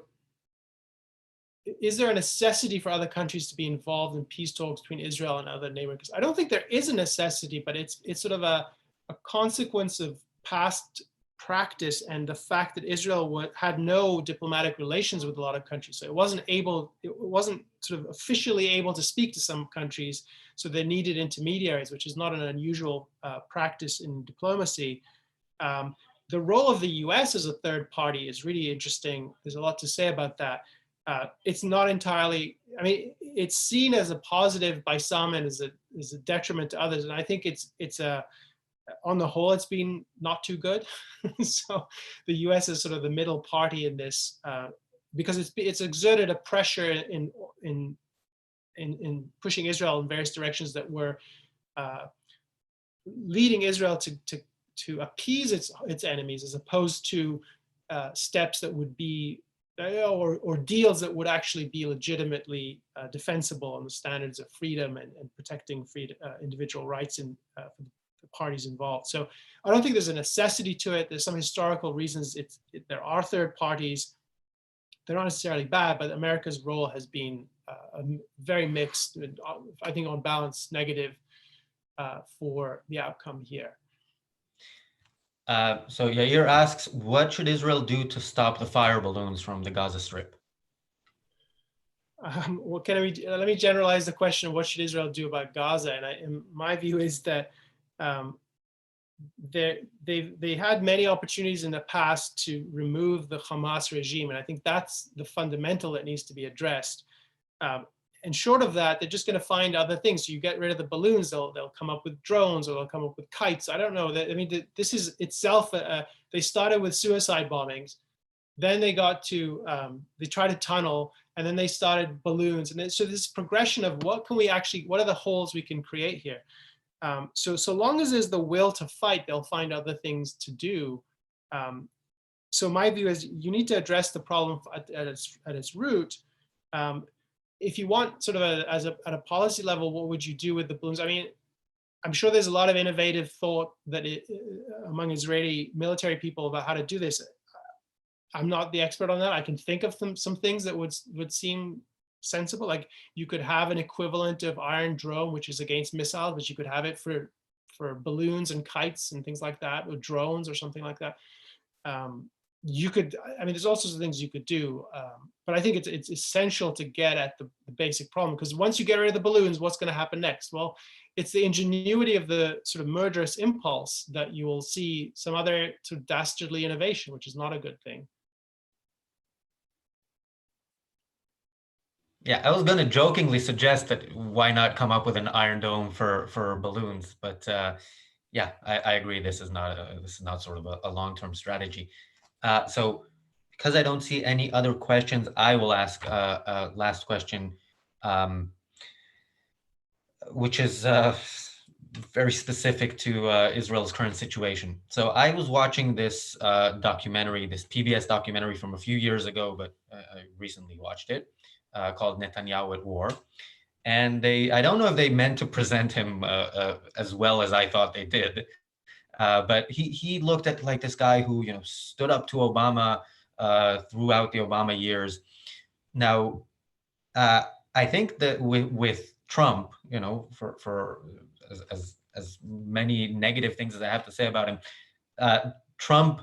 is there a necessity for other countries to be involved in peace talks between Israel and other neighbors? I don't think there is a necessity, but it's sort of a consequence of past practice and the fact that Israel had no diplomatic relations with a lot of countries. So it wasn't sort of officially able to speak to some countries. So they needed intermediaries, which is not an unusual practice in diplomacy. The role of the US as a third party is really interesting. There's a lot to say about that. It's not entirely, I mean, it's seen as a positive by some and as a detriment to others. And I think it's on the whole, it's been not too good. So the US is sort of the middle party in this, because it's exerted a pressure in pushing Israel in various directions that were leading Israel to appease its enemies, as opposed to steps that would be, or deals that would actually be legitimately defensible on the standards of freedom and protecting individual rights in the parties involved. So I don't think there's a necessity to it. There's some historical reasons there are third parties. They're not necessarily bad, but America's role has been very mixed, and I think on balance negative for the outcome here. So Yair asks, what should Israel do to stop the fire balloons from the Gaza Strip? Let me generalize the question of what should Israel do about Gaza. And my view is that they had many opportunities in the past to remove the Hamas regime. And I think that's the fundamental that needs to be addressed. And short of that, they're just going to find other things. So you get rid of the balloons, they'll come up with drones, or they'll come up with kites. I don't know. I mean, this is itself, they started with suicide bombings. Then they got to, they tried to tunnel, and then they started balloons. And then, so this progression of what are the holes we can create here? So long as there's the will to fight, they'll find other things to do. So my view is you need to address the problem at its root. If you want sort of at a policy level, what would you do with the balloons? I mean, I'm sure there's a lot of innovative thought that among Israeli military people about how to do this. I'm not the expert on that. I can think of some things that would seem sensible. Like you could have an equivalent of Iron Dome, which is against missiles, but you could have it for balloons and kites and things like that, or drones or something like that. You could, I mean, there's all sorts of things you could do, but I think it's essential to get at the basic problem, because once you get rid of the balloons, what's going to happen next? Well, it's the ingenuity of the sort of murderous impulse that you will see some other sort of dastardly innovation, which is not a good thing. Yeah, I was going to jokingly suggest that why not come up with an Iron Dome for balloons, but yeah, I agree. This is not sort of a long-term strategy. So, because I don't see any other questions, I will ask a last question, which is very specific to Israel's current situation. So I was watching this documentary, this PBS documentary from a few years ago, but I recently watched it, called Netanyahu at War. And I don't know if they meant to present him as well as I thought they did, but he looked at like this guy who, stood up to Obama throughout the Obama years. Now, I think that with Trump, for as many negative things as I have to say about him, Trump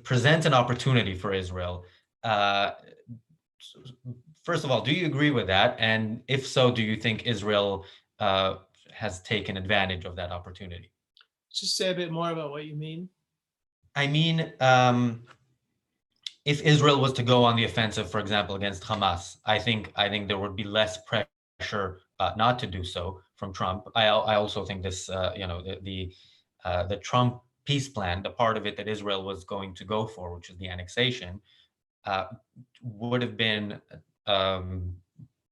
presents an opportunity for Israel. First of all, do you agree with that? And if so, do you think Israel has taken advantage of that opportunity? Just say a bit more about what you mean. I mean, if Israel was to go on the offensive, for example, against Hamas, I think there would be less pressure not to do so from Trump. I also think this, the Trump peace plan, the part of it that Israel was going to go for, which is the annexation, would have been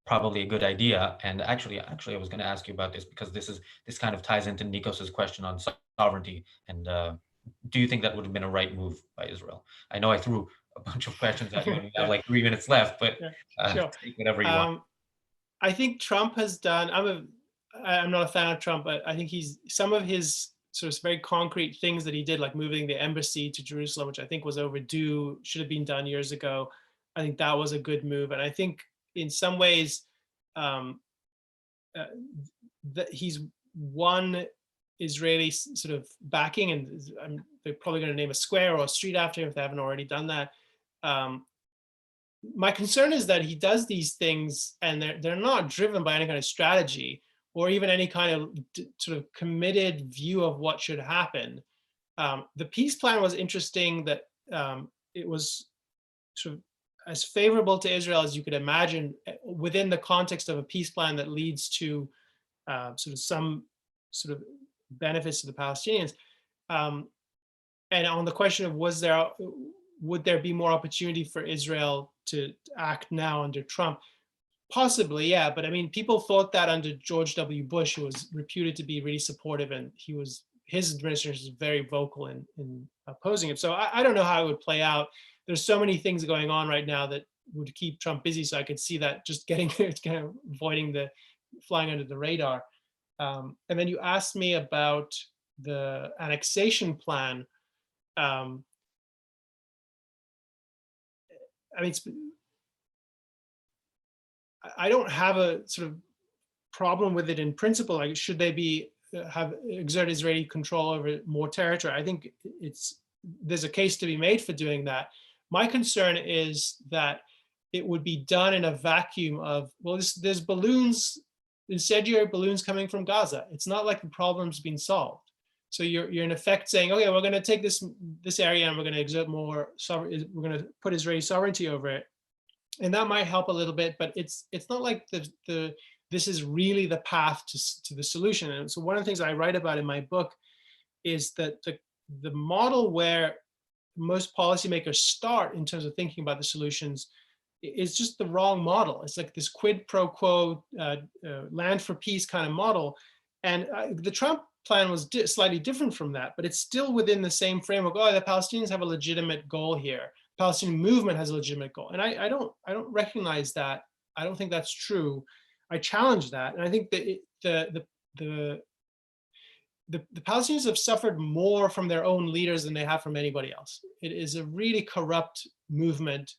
probably a good idea. And actually, I was going to ask you about this, because this kind of ties into Nikos's question on sovereignty. And do you think that would have been a right move by Israel? I know I threw a bunch of questions at you, and we have like 3 minutes left, but Sure. take whatever you want. I think Trump has done. I'm not a fan of Trump, but I think some of his sort of very concrete things that he did, like moving the embassy to Jerusalem, which I think was overdue, should have been done years ago. I think that was a good move, and I think in some ways that he's won Israeli sort of backing, and they're probably going to name a square or a street after him if they haven't already done that. My concern is that he does these things and they're not driven by any kind of strategy or even any kind of sort of committed view of what should happen. The peace plan was interesting, that it was sort of as favorable to Israel as you could imagine within the context of a peace plan that leads to sort of some sort of benefits to the Palestinians. And on the question of would there be more opportunity for Israel to act now under Trump? Possibly, yeah. But I mean, people thought that under George W. Bush, who was reputed to be really supportive, and his administration was very vocal in opposing it. So I don't know how it would play out. There's so many things going on right now that would keep Trump busy. So I could see that just kind of avoiding the flying under the radar. And then you asked me about the annexation plan. I mean, I don't have a sort of problem with it in principle. Like, should they exert Israeli control over more territory? I think there's a case to be made for doing that. My concern is that it would be done in a vacuum of, well, there's balloons, incendiary balloons coming from Gaza. It's not like the problem's been solved. So you're in effect saying, okay, we're going to take this area and we're going to exert more, we're going to put Israeli sovereignty over it. And that might help a little bit, but it's not like this is really the path to the solution. And so one of the things I write about in my book is that the model where most policymakers start in terms of thinking about the solutions is just the wrong model. It's like this quid pro quo, land for peace kind of model. And the Trump plan was slightly different from that, but it's still within the same framework. Oh, the Palestinians have a legitimate goal here. Palestinian movement has a legitimate goal. And I don't recognize that. I don't think that's true. I challenge that. And I think that the Palestinians have suffered more from their own leaders than they have from anybody else. It is a really corrupt movement.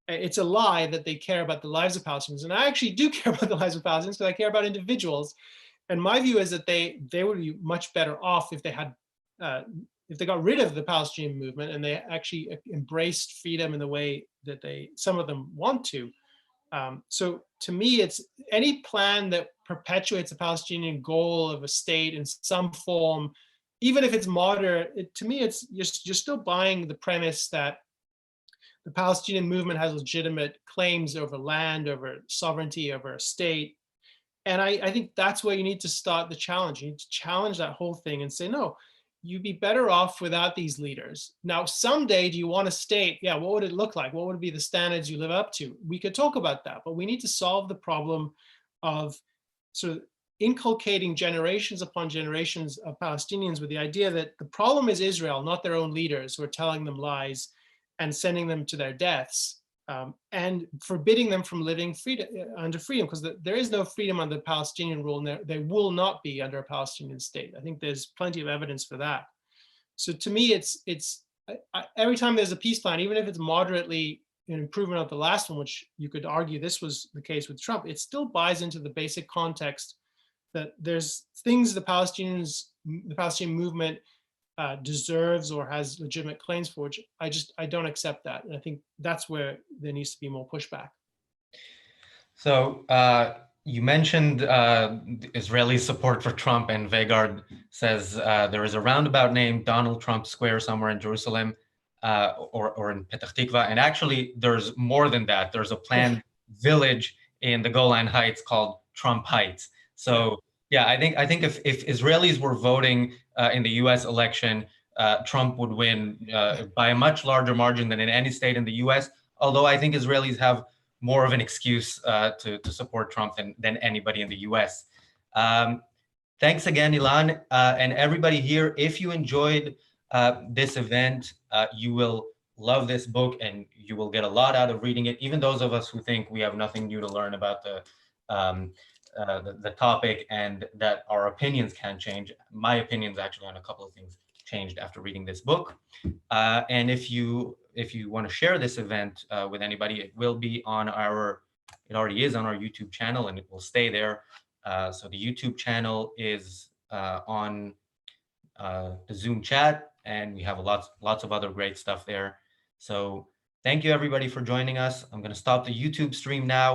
It's a lie that they care about the lives of Palestinians. And I actually do care about the lives of Palestinians because I care about individuals. And my view is that they would be much better off if they had, if they got rid of the Palestinian movement and they actually embraced freedom in the way that some of them want to. So to me, it's any plan that perpetuates the Palestinian goal of a state in some form, even if it's moderate, to me, it's you're still buying the premise that the Palestinian movement has legitimate claims over land, over sovereignty, over a state. And I think that's where you need to start the challenge. You need to challenge that whole thing and say, no, you'd be better off without these leaders. Now, someday, do you want a state? Yeah, what would it look like? What would be the standards you live up to? We could talk about that, but we need to solve the problem of sort of inculcating generations upon generations of Palestinians with the idea that the problem is Israel, not their own leaders who are telling them lies and sending them to their deaths, and forbidding them from living under freedom, because there is no freedom under the Palestinian rule, and there will not be under a Palestinian state. I think there's plenty of evidence for that. So to me, it's every time there's a peace plan, even if it's moderately an improvement of the last one, which you could argue this was the case with Trump, it still buys into the basic context that there's things the Palestinian movement deserves or has legitimate claims for, which I don't accept that. And I think that's where there needs to be more pushback. So you mentioned Israeli support for Trump, and Vegard says there is a roundabout named Donald Trump Square somewhere in Jerusalem or in Petah Tikva. And actually, there's more than that. There's a planned village in the Golan Heights called Trump Heights. So yeah, I think if Israelis were voting in the U.S. election, Trump would win by a much larger margin than in any state in the U.S. Although I think Israelis have more of an excuse to support Trump than anybody in the U.S. Thanks again, Elan, and everybody here. If you enjoyed this event, you will love this book and you will get a lot out of reading it. Even those of us who think we have nothing new to learn about the topic and that our opinions can change. My opinions actually on a couple of things changed after reading this book. And if you want to share this event with anybody, it will be on it already is on our YouTube channel and it will stay there. So the YouTube channel is on the Zoom chat, and we have lots of other great stuff there. So thank you everybody for joining us. I'm going to stop the YouTube stream now.